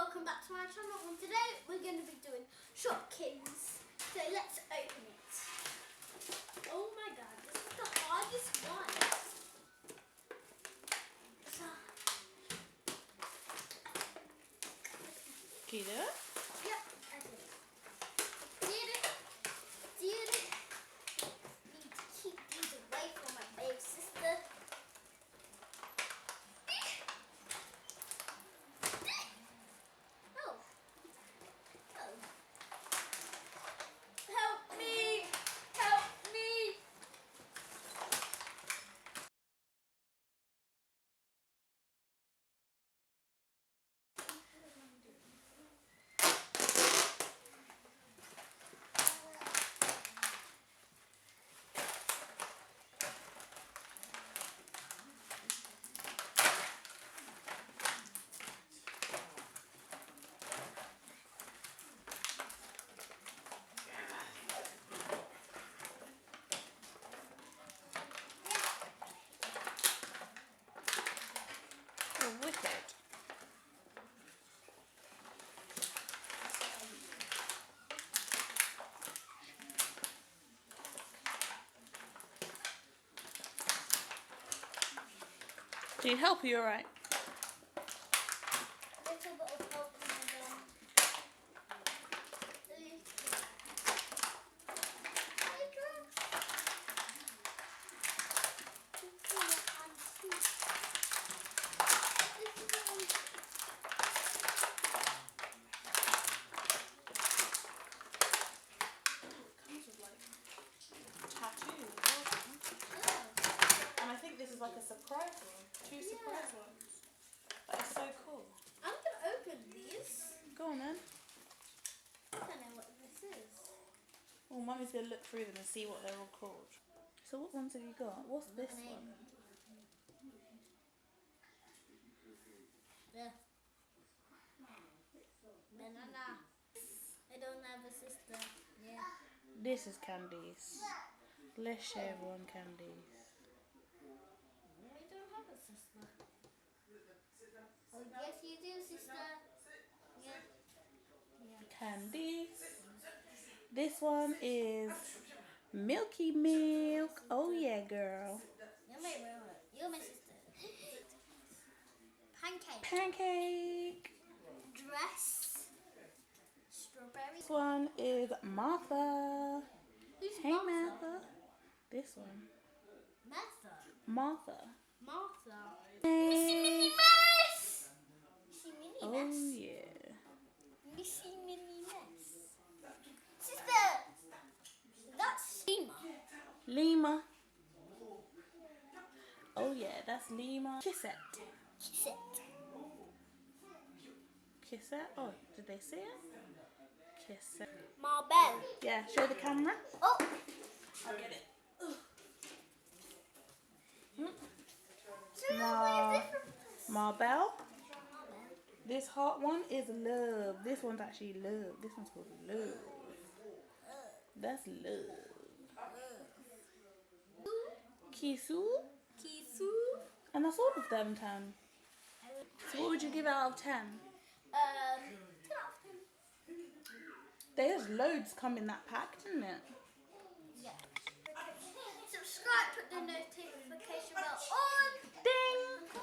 welcome back to my channel, and today we're going to be doing Shopkins. So let's open it. Oh my god, this is the hardest one. Can you do it? Yep, I did it. Did it. Need to keep these away from my baby sister. Help me! Help me! Oh, wicked. Do you help? Are you alright? Little bit of help and then Comes with like tattoos. And I think this is like a surprise one. Two surprise ones. That is so cool. I'm gonna open these. Go on then. I don't know what this is. Well, Mummy's going to look through them and see what they're all called. So what ones have you got? What's this one? Yeah. Banana. I don't have a sister. Yeah. This is candies. Let's share everyone candies. I don't have a sister. Oh yes you do, sister. Yeah. Candies. This one is Milky Milk. Oh yeah, girl. You're my sister. Pancake. Pancake. Dress. Strawberry. This one is Martha. Who's Hey Martha? Martha. This one. Martha. Martha. Martha. Hey. Missy Minnie Mouse. Missy Minnie Oh Mouse. yeah. Missy Minnie Mouse. Sister. That's Lima. Lima. Oh yeah, that's Lima. Kissette. Kiss it. Kissette. Oh, did they see it? Kissette. Marbell. Yeah, show the camera. Oh. I'll get it. So where's this from? Marbell. Marbell. This hot one is love. This one's actually love. This one's called love. That's love. Kisu. Kisu. And that's all of them 10. So what would you give out of 10? 10 out of 10. There's loads come in that pack, didn't it? Yeah. Subscribe, put the notification bell on. Ding!